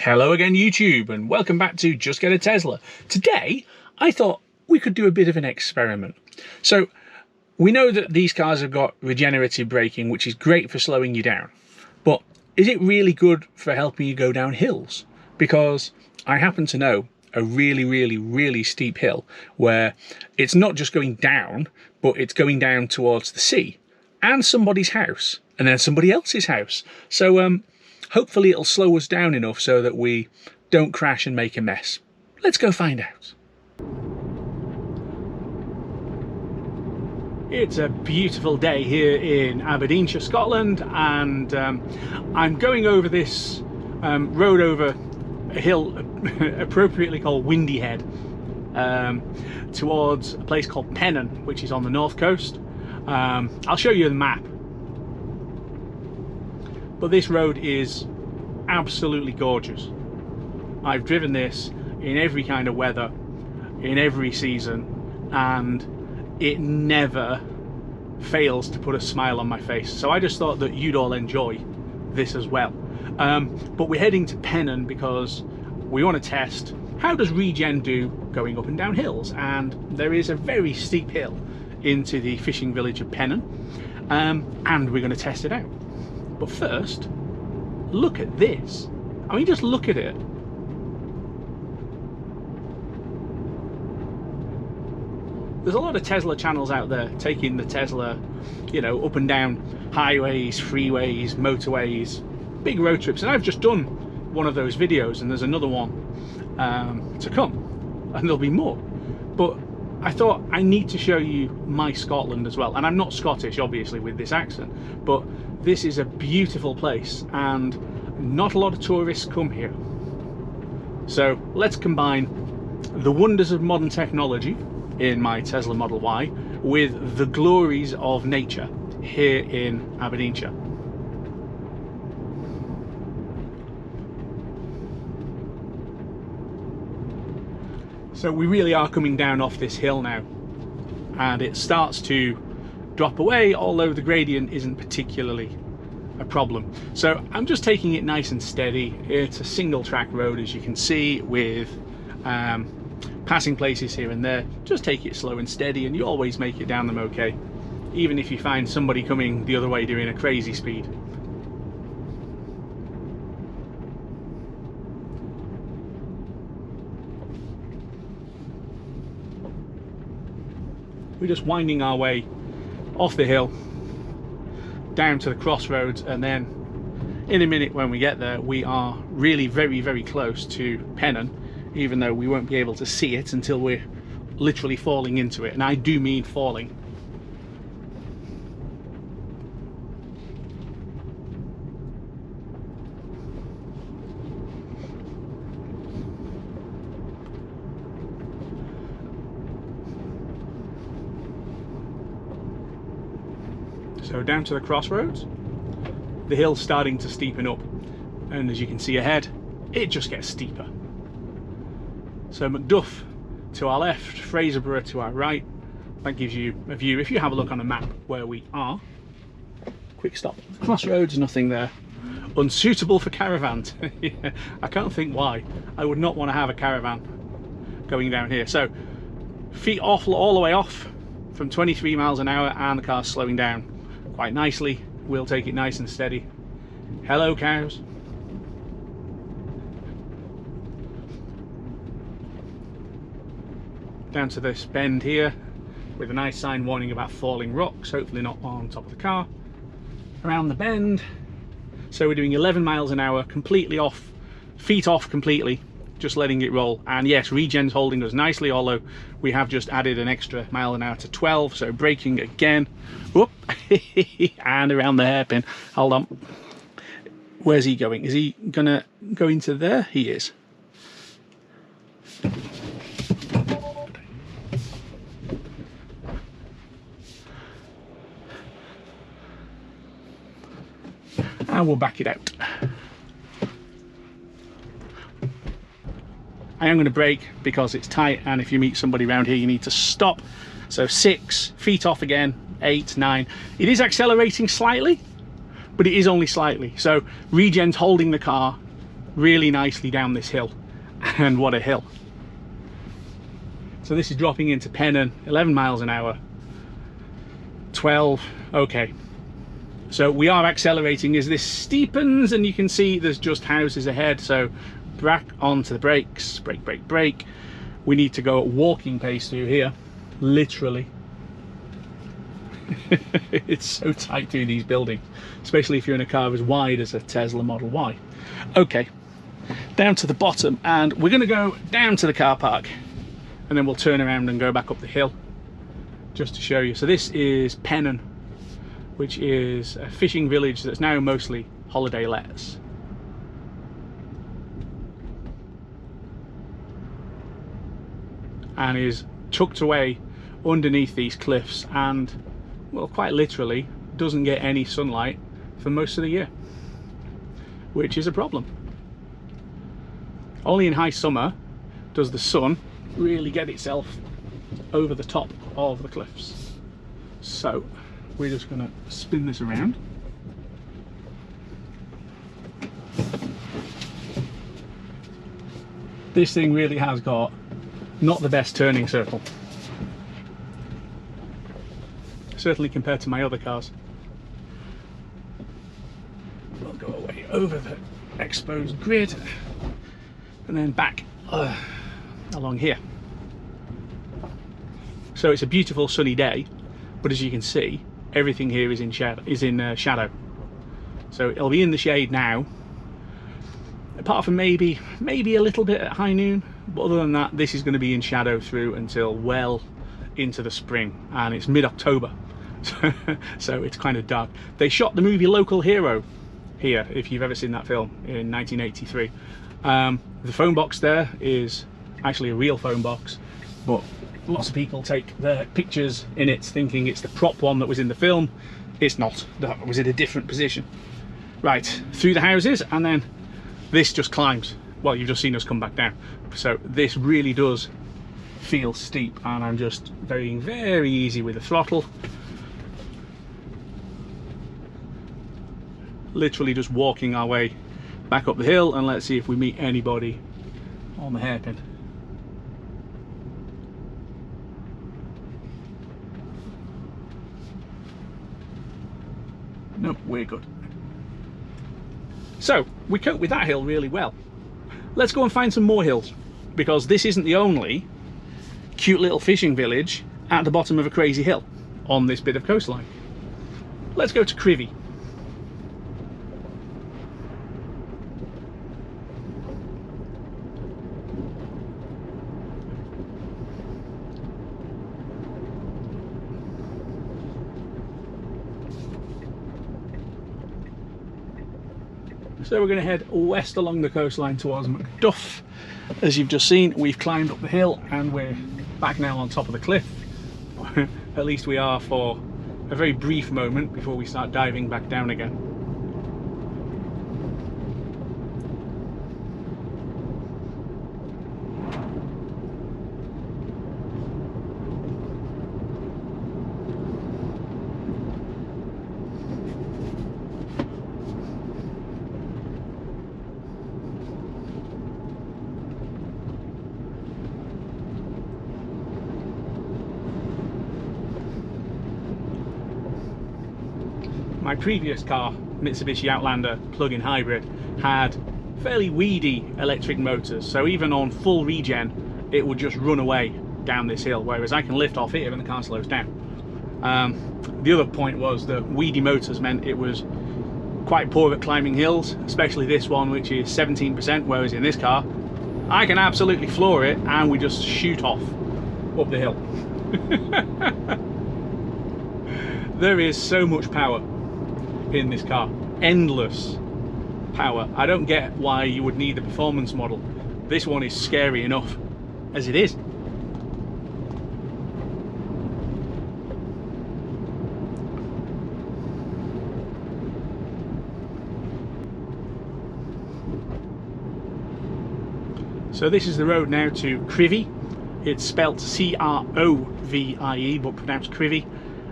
Hello again YouTube, and welcome back to Just Get a Tesla. Today I thought we could do a bit of an experiment. So we know that these cars have got regenerative braking, which is great for slowing you down, but is it really good for helping you go down hills? Because I happen to know a really steep hill where it's not just going down, but it's going down towards the sea and somebody's house and then somebody else's house. So hopefully it'll slow us down enough so that we don't crash and make a mess. Let's go find out. It's a beautiful day here in Aberdeenshire, Scotland, and I'm going over this road over a hill appropriately called Windy Head towards a place called Pennon, which is on the north coast. I'll show you the map. But this road is absolutely gorgeous. I've driven this in every kind of weather, in every season, and it never fails to put a smile on my face. So I just thought that you'd all enjoy this as well. But we're heading to Pennon because we want to test how does regen do going up and down hills, and there is a very steep hill into the fishing village of Pennon, and we're going to test it out. But first, look at this. I mean, just look at it. There's a lot of Tesla channels out there taking the Tesla, you know, up and down highways, freeways, motorways, big road trips. And I've just done one of those videos, and there's another one to come, and there'll be more. But I thought I need to show you my Scotland as well. And I'm not Scottish, obviously, with this accent, but this is a beautiful place and not a lot of tourists come here. So let's combine the wonders of modern technology in my Tesla Model Y with the glories of nature here in Aberdeenshire. So we really are coming down off this hill now, and it starts to drop away, although the gradient isn't particularly a problem. So I'm just taking it nice and steady. It's a single track road, as you can see, with passing places here and there. Just take it slow and steady, and you always make it down them okay, even if you find somebody coming the other way doing a crazy speed. We're just winding our way off the hill down to the crossroads, and then in a minute when we get there we are really very close to Pennon, even though we won't be able to see it until we're literally falling into it, and I do mean falling. So down to the crossroads, the hill's starting to steepen up, and as you can see ahead, it just gets steeper. So Macduff to our left, Fraserburgh to our right. That gives you a view, if you have a look on a map, where we are. Quick stop. Crossroads, nothing there. Unsuitable for caravans. Yeah, I can't think why. I would not want to have a caravan going down here. So feet off, all the way off from 23 miles an hour, and the car's slowing down quite nicely. We'll take it nice and steady. Hello cows. Down to this bend here with a nice sign warning about falling rocks, hopefully not on top of the car. Around the bend, so we're doing 11 miles an hour, completely off, feet off completely, just letting it roll. And yes, regen's holding us nicely, although we have just added an extra mile an hour to 12, so braking again. Whoop. And around the hairpin. Hold on, where's he going? Is he gonna go into there? He is. And we'll back it out. I am going to brake because it's tight, and if you meet somebody around here you need to stop. So 6 feet off again, 8, 9. It is accelerating slightly, but it is only slightly. So regen's holding the car really nicely down this hill. And what a hill. So this is dropping into Pennon, 11 miles an hour, 12, okay. So we are accelerating as this steepens, and you can see there's just houses ahead. So back onto the brakes, brake, brake, brake. We need to go at walking pace through here, literally. It's so tight through these buildings, especially if you're in a car as wide as a Tesla Model Y. Okay, down to the bottom, and we're going to go down to the car park, and then we'll turn around and go back up the hill just to show you. So this is Pennon, which is a fishing village that's now mostly holiday lets. And is tucked away underneath these cliffs, and, well, quite literally doesn't get any sunlight for most of the year, which is a problem. Only in high summer does the sun really get itself over the top of the cliffs. So we're just going to spin this around. This thing really has got not the best turning circle, certainly compared to my other cars. We'll go away over the exposed grid and then back along here. So it's a beautiful sunny day, but as you can see, everything here is in shadow. So it'll be in the shade now, apart from maybe a little bit at high noon, but other than that, this is going to be in shadow through until well into the spring, and it's mid-October. So it's kind of dark. They shot the movie Local Hero here, if you've ever seen that film, in 1983. The phone box there is actually a real phone box, but lots of people take their pictures in it thinking it's the prop one that was in the film. It's not. That was in a different position. Right, through the houses, and then this just climbs. Well, you've just seen us come back down. So this really does feel steep, and I'm just being very easy with the throttle. Literally just walking our way back up the hill, and let's see if we meet anybody on the hairpin. Nope, we're good. So we cope with that hill really well. Let's go and find some more hills, because this isn't the only cute little fishing village at the bottom of a crazy hill on this bit of coastline. Let's go to Crivy. So we're going to head west along the coastline towards Macduff. As you've just seen, we've climbed up the hill and we're back now on top of the cliff. At least we are for a very brief moment before we start diving back down again. My previous car, Mitsubishi Outlander plug-in hybrid, had fairly weedy electric motors, so even on full regen it would just run away down this hill, whereas I can lift off here and the car slows down. The other point was that weedy motors meant it was quite poor at climbing hills, especially this one, which is 17%, whereas in this car I can absolutely floor it and we just shoot off up the hill. There is so much power in this car, endless power. I don't get why you would need the performance model. This one is scary enough as it is. So this is the road now to Crivy. It's spelt C-R-O-V-I-E but pronounced Crivy,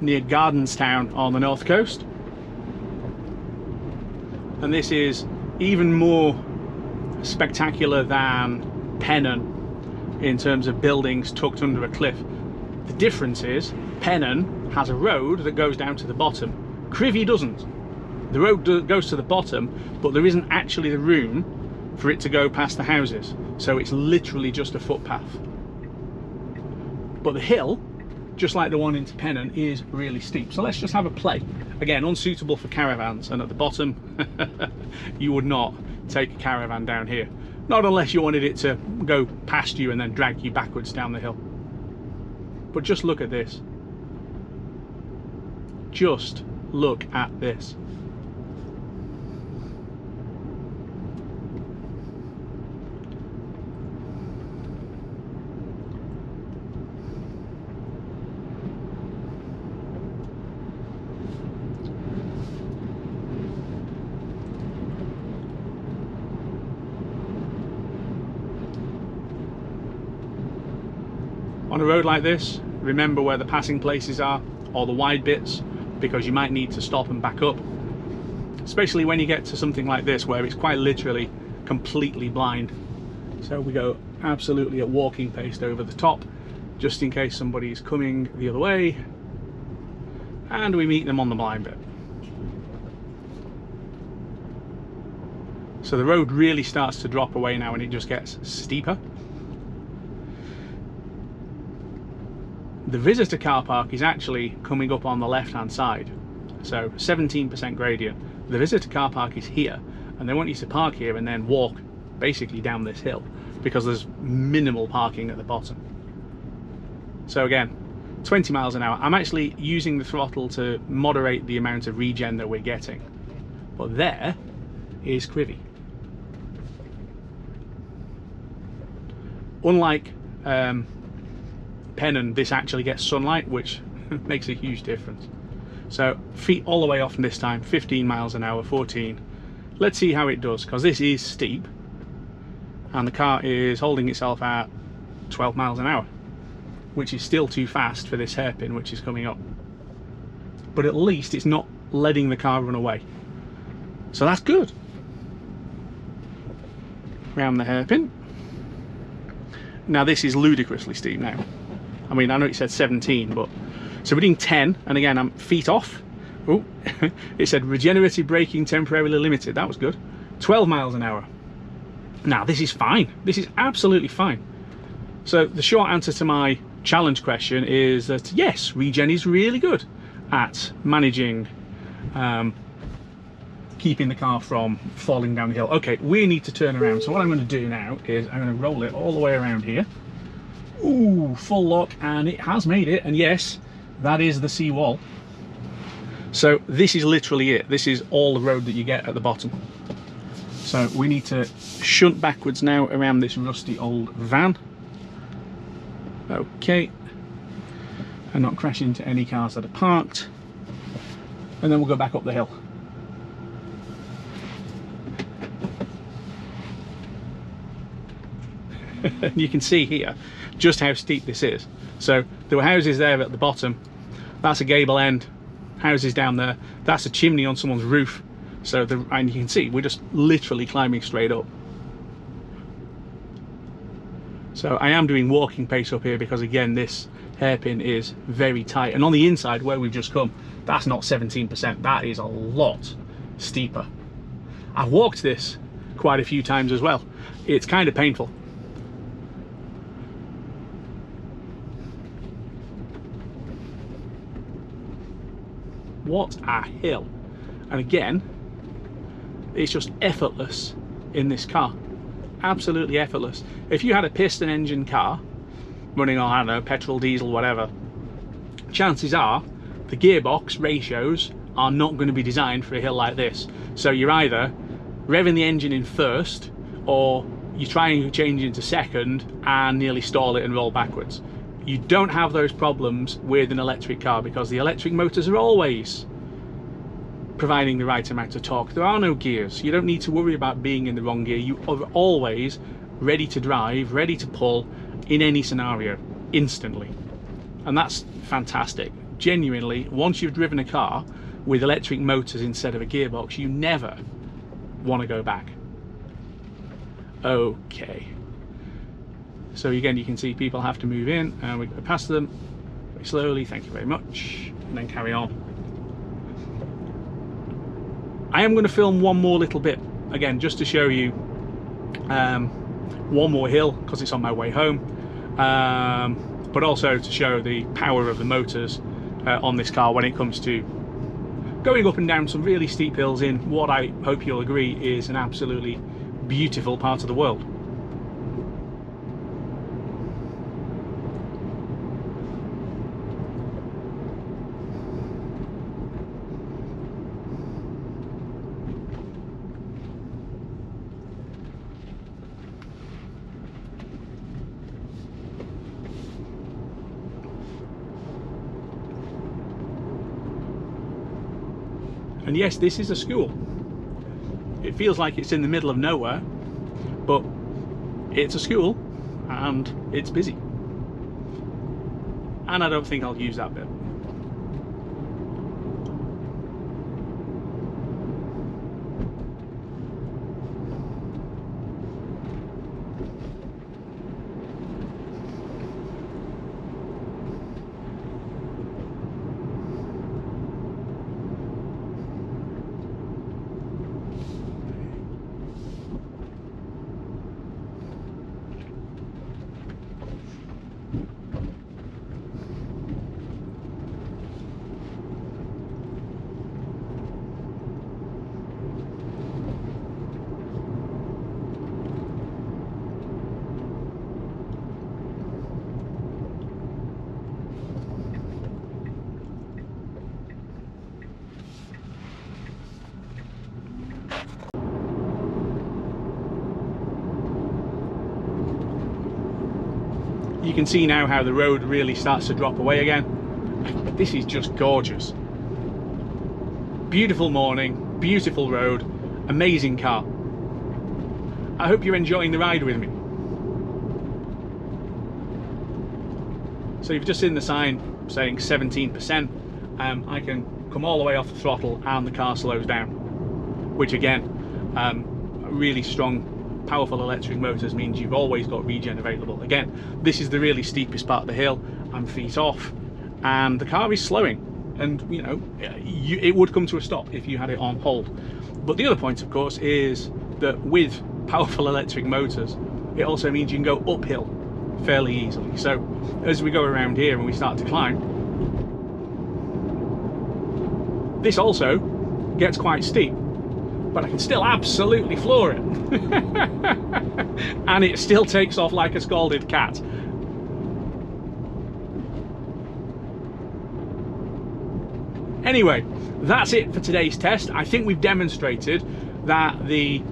near Gardenstown on the north coast. And this is even more spectacular than Pennon in terms of buildings tucked under a cliff. The difference is Pennon has a road that goes down to the bottom. Crivey doesn't. The road goes to the bottom, but there isn't actually the room for it to go past the houses. So it's literally just a footpath. But the hill, just like the one into Pennon, is really steep. So let's just have a play. Again, unsuitable for caravans, and at the bottom, you would not take a caravan down here. Not unless you wanted it to go past you and then drag you backwards down the hill. But just look at this. Just look at this. On a road like this, remember where the passing places are, or the wide bits, because you might need to stop and back up, especially when you get to something like this where it's quite literally completely blind. So we go absolutely at walking pace over the top, just in case somebody's coming the other way, and we meet them on the blind bit. So the road really starts to drop away now and it just gets steeper. The visitor car park is actually coming up on the left hand side, so 17% gradient. The visitor car park is here, and they want you to park here and then walk basically down this hill because there's minimal parking at the bottom. So again, 20 miles an hour. I'm actually using the throttle to moderate the amount of regen that we're getting, but there is Crivey. Unlike Pennon, this actually gets sunlight, which makes a huge difference. So feet all the way off this time, 15 miles an hour, 14. Let's see how it does, because this is steep and the car is holding itself at 12 miles an hour, which is still too fast for this hairpin which is coming up, but at least it's not letting the car run away, so that's good. Round the hairpin. Now this is ludicrously steep now. I mean, I know it said 17, but so we're doing 10, and again I'm feet off. Oh, it said regenerative braking temporarily limited. That was good. 12 miles an hour. Now this is fine. This is absolutely fine. So the short answer to my challenge question is that yes, regen is really good at managing keeping the car from falling down the hill. Okay, we need to turn around. So what I'm going to do now is I'm going to roll it all the way around here. Ooh, full lock, and it has made it, and yes, that is the seawall. So this is literally it. This is all the road that you get at the bottom. So we need to shunt backwards now around this rusty old van. Okay, and not crash into any cars that are parked, and then we'll go back up the hill. You can see here just how steep this is. So there were houses there at the bottom, that's a gable end, houses down there, that's a chimney on someone's roof. So and you can see we're just literally climbing straight up. So I am doing walking pace up here because again this hairpin is very tight, and on the inside where we've just come, that's not 17%, that is a lot steeper. I've walked this quite a few times as well. It's kind of painful. What a hill. And again, it's just effortless in this car. Absolutely effortless. If you had a piston engine car running on, I don't know, petrol, diesel, whatever, chances are the gearbox ratios are not going to be designed for a hill like this. So you're either revving the engine in first, or you try and change into second and nearly stall it and roll backwards. You don't have those problems with an electric car because the electric motors are always providing the right amount of torque. There are no gears. You don't need to worry about being in the wrong gear. You are always ready to drive, ready to pull in any scenario instantly. And that's fantastic. Genuinely, once you've driven a car with electric motors instead of a gearbox, you never want to go back. Okay. So again, you can see people have to move in, and we go past them very slowly, thank you very much, and then carry on. I am going to film one more little bit, again, just to show you one more hill, because it's on my way home, but also to show the power of the motors on this car when it comes to going up and down some really steep hills in what I hope you'll agree is an absolutely beautiful part of the world. And yes, this is a school. It feels like it's in the middle of nowhere, but it's a school and it's busy. And I don't think I'll use that bit. You can see now how the road really starts to drop away again. This is just gorgeous. Beautiful morning, beautiful road, amazing car. I hope you're enjoying the ride with me. So you've just seen the sign saying 17%. I can come all the way off the throttle and the car slows down, which again, really strong powerful electric motors means you've always got regen available. Again, this is the really steepest part of the hill. I'm feet off and the car is slowing, and you know, it would come to a stop if you had it on hold. But the other point, of course, is that with powerful electric motors, it also means you can go uphill fairly easily. So as we go around here and we start to climb, this also gets quite steep, but I can still absolutely floor it. And it still takes off like a scalded cat. Anyway, that's it for today's test. I think we've demonstrated that the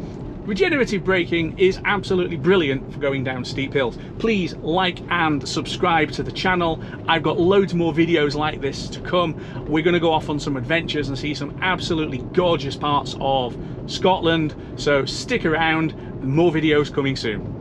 regenerative braking is absolutely brilliant for going down steep hills. Please like and subscribe to the channel. I've got loads more videos like this to come. We're going to go off on some adventures and see some absolutely gorgeous parts of Scotland. So stick around, more videos coming soon.